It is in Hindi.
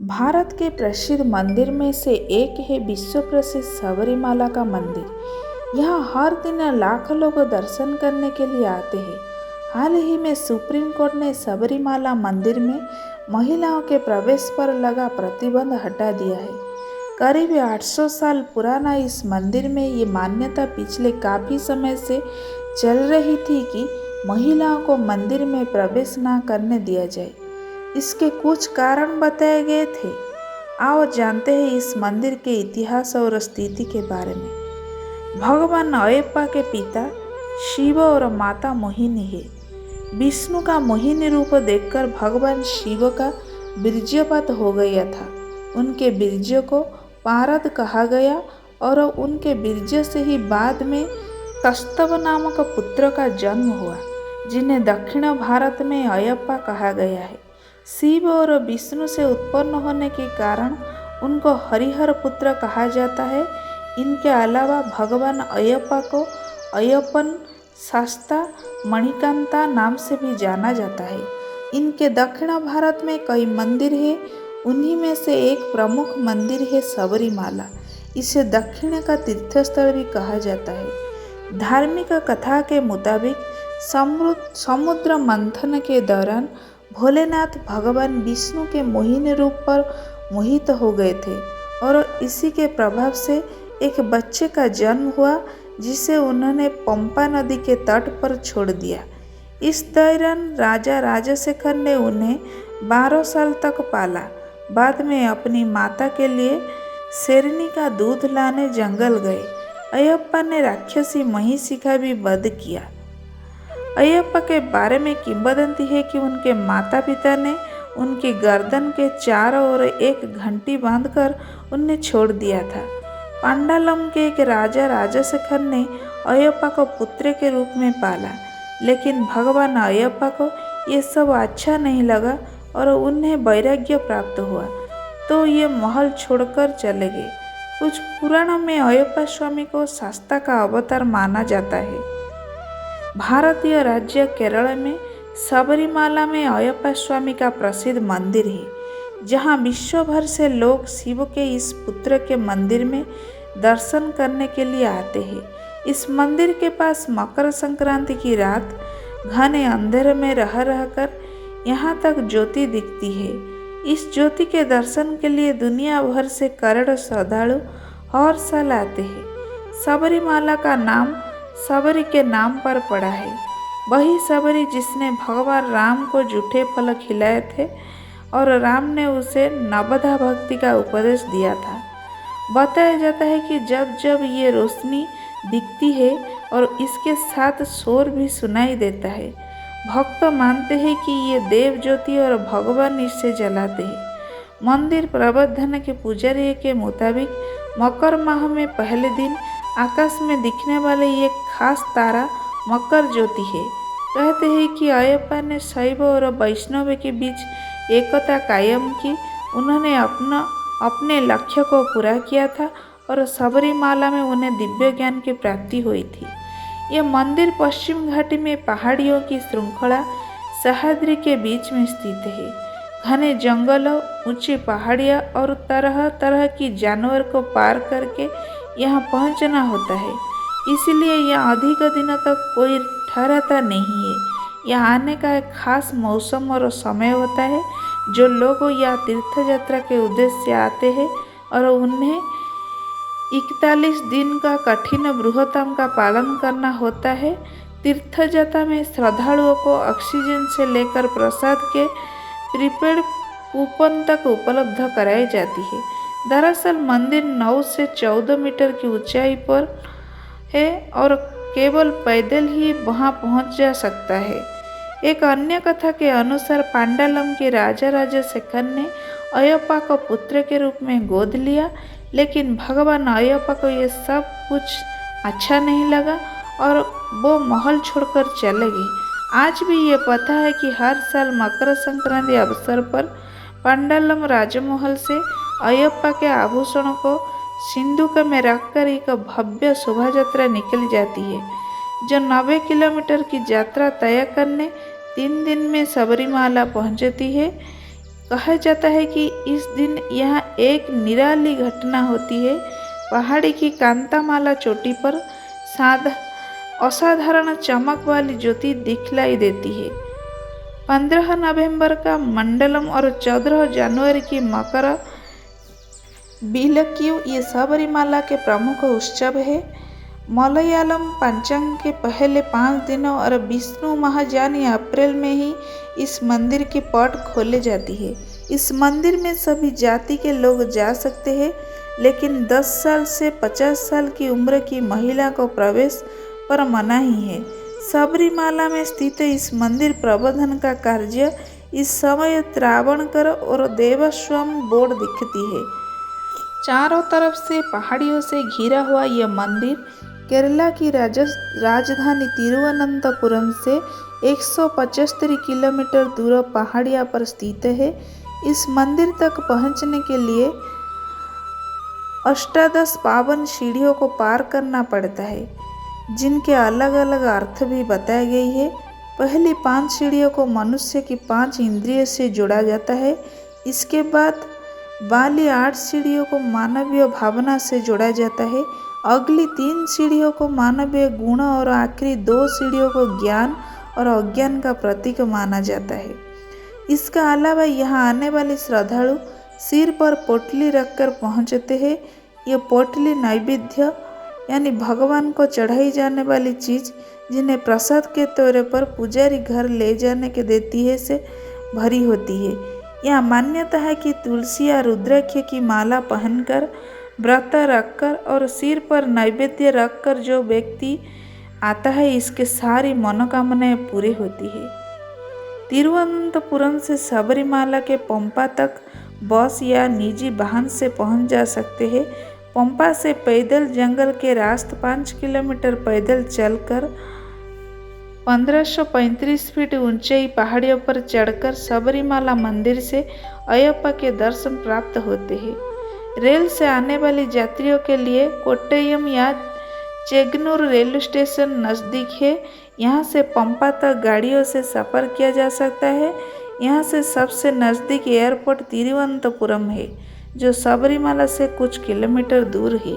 भारत के प्रसिद्ध मंदिर में से एक है विश्व प्रसिद्ध सबरीमाला का मंदिर। यहाँ हर दिन लाखों लोग दर्शन करने के लिए आते हैं। हाल ही में सुप्रीम कोर्ट ने सबरीमाला मंदिर में महिलाओं के प्रवेश पर लगा प्रतिबंध हटा दिया है। करीब 800 साल पुराना इस मंदिर में ये मान्यता पिछले काफ़ी समय से चल रही थी कि महिलाओं को मंदिर में प्रवेश न करने दिया जाए। इसके कुछ कारण बताए गए थे। आओ जानते हैं इस मंदिर के इतिहास और स्थिति के बारे में। भगवान अयप्पा के पिता शिव और माता मोहिनी है। विष्णु का मोहिनी रूप देखकर भगवान शिव का वीर्यपात हो गया था। उनके वीर्य को पारद कहा गया और उनके वीर्य से ही बाद में कस्तव नामक पुत्र का जन्म हुआ, जिन्हें दक्षिण भारत में अयप्पा कहा गया है। शिव और विष्णु से उत्पन्न होने के कारण उनको हरिहर पुत्र कहा जाता है। इनके अलावा भगवान अयप्पा को अयप्पन, शास्ता, मणिकांता नाम से भी जाना जाता है। इनके दक्षिण भारत में कई मंदिर हैं। उन्हीं में से एक प्रमुख मंदिर है सबरीमाला। इसे दक्षिण का तीर्थस्थल भी कहा जाता है। धार्मिक कथा के मुताबिक समुद्र मंथन के दौरान भोलेनाथ भगवान विष्णु के मोहिनी रूप पर मोहित हो गए थे और इसी के प्रभाव से एक बच्चे का जन्म हुआ, जिसे उन्होंने पंपा नदी के तट पर छोड़ दिया। इस दौरान राजा राजशेखर ने उन्हें 12 साल तक पाला। बाद में अपनी माता के लिए शेरनी का दूध लाने जंगल गए। अयप्पा ने राक्षसी महिषी का भी वध किया। अयप्पा के बारे में किंवदंती है कि उनके माता पिता ने उनकी गर्दन के चारों ओर एक घंटी बांधकर उन्हें छोड़ दिया था। पांडालम के एक राजा राजशेखर ने अयप्पा को पुत्र के रूप में पाला, लेकिन भगवान अयप्पा को ये सब अच्छा नहीं लगा और उन्हें वैराग्य प्राप्त हुआ, तो ये महल छोड़कर चले गए। कुछ पुराणों में अयप्पा स्वामी को शास्ता का अवतार माना जाता है। भारतीय राज्य केरल में सबरीमाला में अयप्पा स्वामी का प्रसिद्ध मंदिर है, जहां विश्व भर से लोग शिव के इस पुत्र के मंदिर में दर्शन करने के लिए आते हैं। इस मंदिर के पास मकर संक्रांति की रात घने अंधेरे में रह रहकर यहाँ तक ज्योति दिखती है। इस ज्योति के दर्शन के लिए दुनिया भर से करोड़ों श्रद्धालु हर साल आते हैं। सबरीमाला का नाम सबरी के नाम पर पड़ा है। वही सबरी जिसने भगवान राम को जूठे फल खिलाए थे और राम ने उसे नवधा भक्ति का उपदेश दिया था। बताया जाता है कि जब जब ये रोशनी दिखती है और इसके साथ शोर भी सुनाई देता है, भक्त मानते हैं कि ये देव ज्योति और भगवान इससे जलाते हैं। मंदिर प्रबंधन के पुजारी के मुताबिक मकर माह में पहले दिन आकाश में दिखने वाले ये खास तारा मकर ज्योति है। कहते हैं कि अयप्पा ने शैव और वैष्णव के बीच एकता कायम की। उन्होंने अपने लक्ष्य को पूरा किया था और सबरीमाला में उन्हें दिव्य ज्ञान की प्राप्ति हुई थी। यह मंदिर पश्चिम घाटी में पहाड़ियों की श्रृंखला सह्याद्री के बीच में स्थित है। घने जंगलों, ऊंची पहाड़ियाँ और तरह तरह की जानवर को पार करके यहाँ पहुँचना होता है, इसलिए यहाँ अधिक दिनों तक कोई ठहरता नहीं है। यहाँ आने का एक खास मौसम और समय होता है। जो लोग यहाँ तीर्थ यात्रा के उद्देश्य से आते हैं और उन्हें 41 दिन का कठिन व्रतम का पालन करना होता है। तीर्थ यात्रा में श्रद्धालुओं को ऑक्सीजन से लेकर प्रसाद के प्रीपेड कूपन तक उपलब्ध कराई जाती है। दरअसल मंदिर 9 से 14 मीटर की ऊंचाई पर है और केवल पैदल ही वहां पहुंच जा सकता है। एक अन्य कथा के अनुसार पांडालम के राजा राजशेखर ने अयप्पा को पुत्र के रूप में गोद लिया, लेकिन भगवान अयप्पा को ये सब कुछ अच्छा नहीं लगा और वो महल छोड़कर चले गए। आज भी ये पता है कि हर साल मकर संक्रांति अवसर पर पांडालम राजमहल से अयप्पा के आभूषणों को सिंदूक में रखकर एक भव्य शोभा यात्रा निकल जाती है, जो 90 किलोमीटर की यात्रा तय करने 3 दिन में सबरीमाला पहुंचती है। कहा जाता है कि इस दिन यहाँ एक निराली घटना होती है। पहाड़ी की कांतामाला चोटी पर असाधारण चमक वाली ज्योति दिखलाई देती है। 15 नवंबर का मंडलम और 14 जनवरी की मकर बिलक्यू ये सबरीमाला के प्रमुख उत्सव है। मलयालम पंचांग के पहले 5 दिनों और विष्णु माह यानी अप्रैल में ही इस मंदिर की पट खोले जाती है। इस मंदिर में सभी जाति के लोग जा सकते हैं, लेकिन 10 साल से 50 साल की उम्र की महिला को प्रवेश पर मनाही है। सबरीमाला में स्थित इस मंदिर प्रबंधन का कार्य इस समय त्रावणकर और देवस्वम बोर्ड दिखती है। चारों तरफ से पहाड़ियों से घिरा हुआ यह मंदिर केरला की राजधानी तिरुवनंतपुरम से 175 किलोमीटर दूर पहाड़िया पर स्थित है। इस मंदिर तक पहुंचने के लिए 18 पावन सीढ़ियों को पार करना पड़ता है, जिनके अलग अलग अर्थ भी बताए गए हैं। पहली 5 सीढ़ियों को मनुष्य की 5 इंद्रियों से जोड़ा जाता है। इसके बाद वाली 8 सीढ़ियों को मानवीय भावना से जोड़ा जाता है। अगली 3 सीढ़ियों को मानवीय गुण और आखिरी 2 सीढ़ियों को ज्ञान और अज्ञान का प्रतीक माना जाता है। इसका अलावा यहाँ आने वाले श्रद्धालु सिर पर पोटली रखकर पहुँचते हैं। ये पोटली नैवेद्य यानी भगवान को चढ़ाई जाने वाली चीज़, जिन्हें प्रसाद के तौर पर पुजारी घर ले जाने के देती है, से भरी होती है। यह मान्यता है कि तुलसी या रुद्राक्ष की माला पहनकर, व्रत रखकर और सिर पर नैवेद्य रखकर जो व्यक्ति आता है, इसके सारी मनोकामनाएं पूरी होती है। तिरुवनंतपुरम से सबरीमाला के पंपा तक बस या निजी वाहन से पहुंच जा सकते हैं। पंपा से पैदल जंगल के रास्ते 5 किलोमीटर पैदल चलकर 1535 फीट ऊंचाई पहाड़ियों पर चढ़कर सबरीमाला मंदिर से अयप्पा के दर्शन प्राप्त होते हैं। रेल से आने वाले यात्रियों के लिए कोट्टयम या चेगनूर रेलवे स्टेशन नज़दीक है। यहाँ से पंपा तक गाड़ियों से सफ़र किया जा सकता है। यहाँ से सबसे नज़दीक एयरपोर्ट तिरुवनंतपुरम है, जो सबरीमाला से कुछ किलोमीटर दूर है।